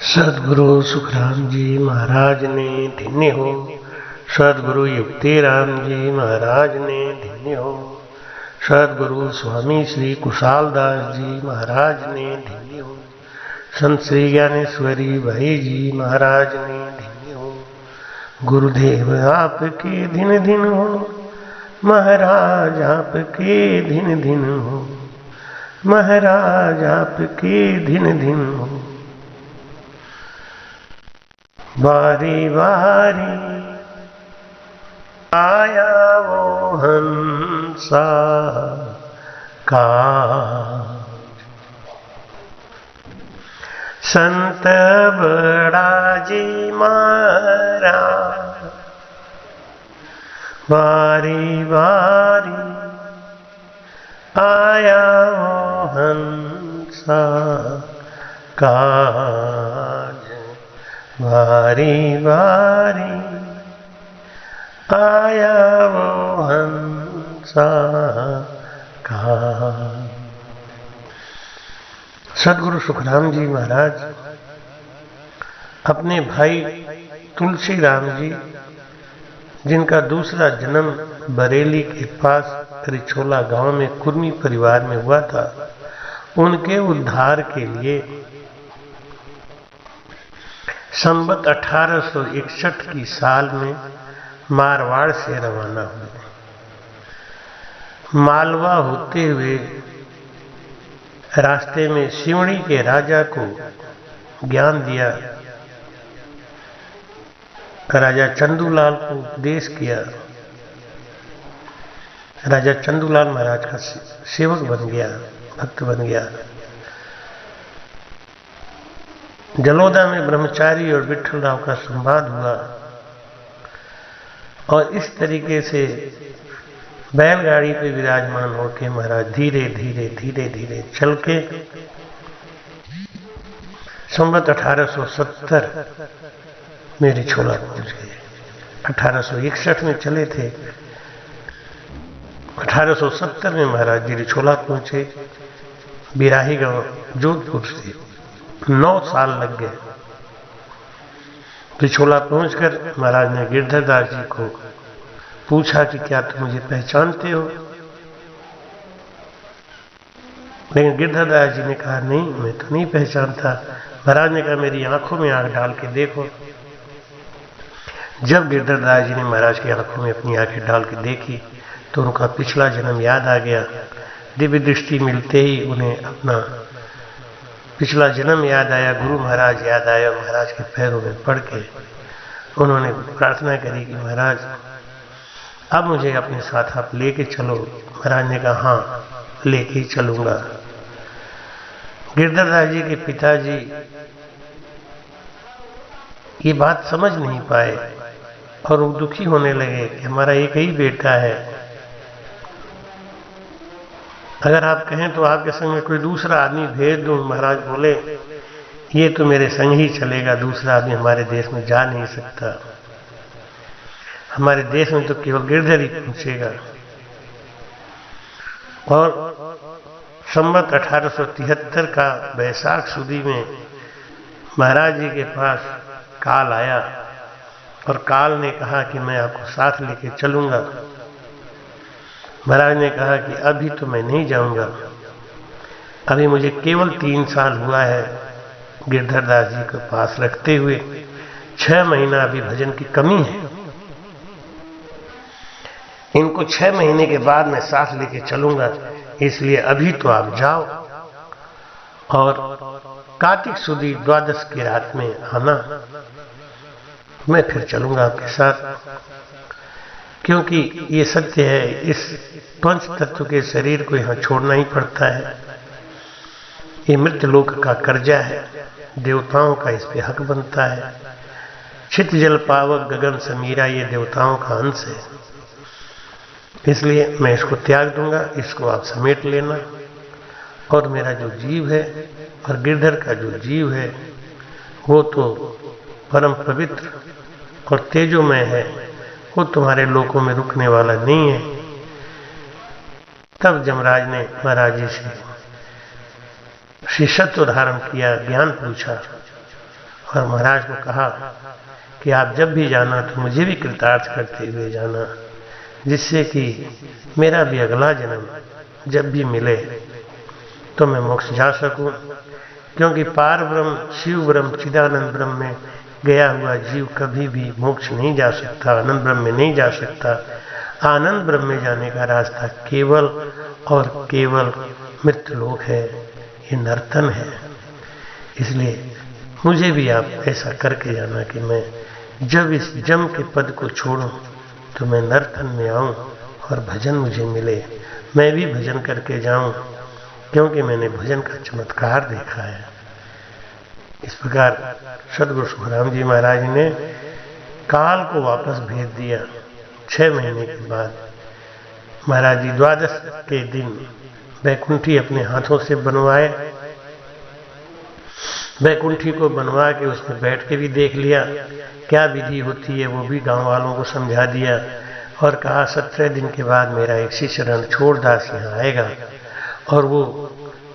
सदगुरु सुखराम जी महाराज ने धन्य हो। सदगुरु युक्तिराम जी महाराज ने धन्य हो। सदगुरु स्वामी श्री कुशालदास जी महाराज ने धन्य हो। संत श्री ज्ञानेश्वरी भाई जी महाराज ने धन्य हो। गुरुदेव आपके दिन दिन हो, महाराज आपके दिन दिन हो, महाराज आपके दिन दिन हो। बारी बारी आया वो हंसा का संत बड़ा जी मारा। बारी बारी आया वो हंसा काज, बारी बारी आया वो हंसा का। सदगुरु सुखराम जी महाराज अपने भाई तुलसी राम जी, जिनका दूसरा जन्म बरेली के पास रिछोला गांव में कुर्मी परिवार में हुआ था, उनके उद्धार के लिए संवत 1861 की साल में मारवाड़ से रवाना हुए। मालवा होते हुए रास्ते में सिवनी के राजा को ज्ञान दिया, राजा चंदूलाल को उपदेश किया। राजा चंदूलाल महाराज का सेवक बन गया, भक्त बन गया। जलोदा में ब्रह्मचारी और विठल राव का संवाद हुआ और इस तरीके से बैलगाड़ी पे विराजमान होकर महाराज धीरे धीरे धीरे धीरे चल के संवत 1870 में रिछोला पहुंच गए। 1861 में चले थे, 1870 में महाराज जी रिछोला पहुंचे। बिराही गांव जोधपुर से 9 साल लग गए। रिछोला पहुंचकर महाराज ने गिरधरदास जी को पूछा कि क्या तुम मुझे पहचानते हो? लेकिन गिरधरदास जी ने कहा नहीं, मैं तो नहीं पहचानता। महाराज ने कहा मेरी आंखों में आंख डाल के देखो। जब गिरधरदास जी ने महाराज की आंखों में अपनी आंखें डाल के देखी तो उनका पिछला जन्म याद आ गया। दिव्य दृष्टि मिलते ही उन्हें अपना पिछला जन्म याद आया, गुरु महाराज याद आया। महाराज के पैरों में पड़ के उन्होंने प्रार्थना करी कि महाराज अब मुझे अपने साथ आप लेके चलो। महाराज ने कहा हाँ, लेके ही चलूंगा। गिरधरदास जी के पिताजी ये बात समझ नहीं पाए और वो दुखी होने लगे कि हमारा एक ही बेटा है, अगर आप कहें तो आपके संग में कोई दूसरा आदमी भेज दूं। महाराज बोले ये तो मेरे संग ही चलेगा, दूसरा आदमी हमारे देश में जा नहीं सकता। हमारे देश में तो केवल गिरधर ही पहुंचेगा। और संवत 1873 का बैसाख सुदी में महाराज जी के पास काल आया और काल ने कहा कि मैं आपको साथ लेके चलूंगा। महाराज ने कहा कि अभी तो मैं नहीं जाऊंगा, अभी मुझे केवल 3 साल हुआ है गिरधरदास जी को पास रखते हुए। 6 महीना अभी भजन की कमी है। इनको 6 महीने के बाद मैं साथ लेके चलूंगा, इसलिए अभी तो आप जाओ और कार्तिक सुदी 12 की रात में आना, मैं फिर चलूंगा आपके साथ। क्योंकि ये सत्य है, इस पंच तत्व के शरीर को यहाँ छोड़ना ही पड़ता है। ये मृत्यु लोक का कर्जा है, देवताओं का इस पे हक बनता है। छित जल पावक गगन समीरा, ये देवताओं का अंश है, इसलिए मैं इसको त्याग दूंगा, इसको आप समेट लेना। और मेरा जो जीव है और गिरधर का जो जीव है वो तो परम पवित्र और तेजोमय है, वो तुम्हारे लोकों में रुकने वाला नहीं है। तब जमराज ने महाराज जी से शिष्यत्व धारण किया, ज्ञान पूछा और महाराज को कहा कि आप जब भी जाना तो मुझे भी कृतार्थ करते हुए जाना, जिससे कि मेरा भी अगला जन्म जब भी मिले तो मैं मोक्ष जा सकूं, क्योंकि पार ब्रह्म, शिव ब्रह्म, चिदानंद ब्रह्म में गया हुआ जीव कभी भी मोक्ष नहीं जा सकता, आनंद ब्रह्म में नहीं जा सकता। आनंद ब्रह्म में जाने का रास्ता केवल और केवल मृत्युलोक है, ये नर्तन है। इसलिए मुझे भी आप ऐसा करके जाना कि मैं जब इस जम के पद को छोड़ूं तो मैं नर्तन में आऊं और भजन मुझे मिले, मैं भी भजन करके जाऊं, क्योंकि मैंने भजन का चमत्कार देखा है। इस प्रकार सदगुरु सुखराम जी महाराज ने काल को वापस भेज दिया। 6 महीने के बाद महाराज जी द्वादश के दिन बैकुंठी अपने हाथों से बनवाए। बैकुंठी को बनवा के उसमें बैठ के भी देख लिया क्या विधि होती है, वो भी गांव वालों को समझा दिया और कहा 17 दिन के बाद मेरा एक शिष्य रणछोड़दास यहाँ आएगा और वो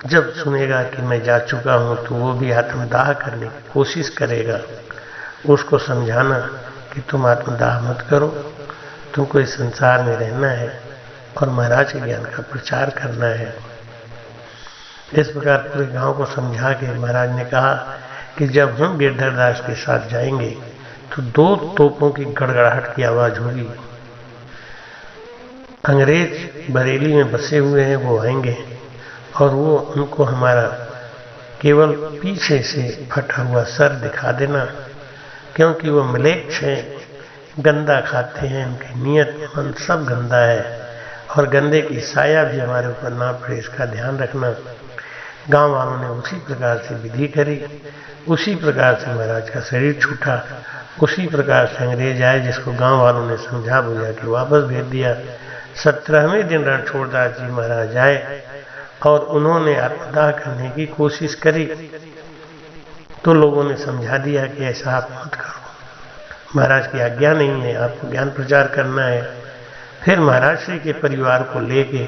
जब सुनेगा कि मैं जा चुका हूँ तो वो भी आत्मदाह करने की कोशिश करेगा। उसको समझाना कि तुम आत्मदाह मत करो, तुमको इस संसार में रहना है और महाराज के ज्ञान का प्रचार करना है। इस प्रकार पूरे गांव को समझा के महाराज ने कहा कि जब हम गिरधर दास के साथ जाएंगे तो 2 तोपों की गड़गड़ाहट की आवाज होगी। अंग्रेज बरेली में बसे हुए हैं, वो आएंगे और वो उनको हमारा केवल पीछे से फटा हुआ सर दिखा देना, क्योंकि वो मलेच्छ हैं, गंदा खाते हैं, उनकी नियत मन सब गंदा है और गंदे की साया भी हमारे ऊपर ना पड़े, इसका ध्यान रखना। गांव वालों ने उसी प्रकार से विधि करी, उसी प्रकार से महाराज का शरीर छूटा, उसी प्रकार से अंग्रेज आए जिसको गांव वालों ने समझा बुझा के वापस भेज दिया। 17वें दिन रणछोड़दास जी महाराज आए और उन्होंने आत्मदाह करने की कोशिश करी तो लोगों ने समझा दिया कि ऐसा आप मत करो, महाराज की आज्ञा नहीं है, आपको ज्ञान प्रचार करना है। फिर महाराज श्री के परिवार को लेके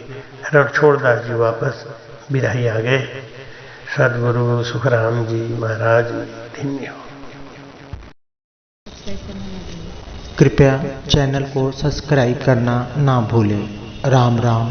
रणछोड़दास जी वापस बिराही आ गए। सदगुरु सुखराम जी महाराज धन्य हो। कृपया चैनल को सब्सक्राइब करना ना भूलें। राम राम।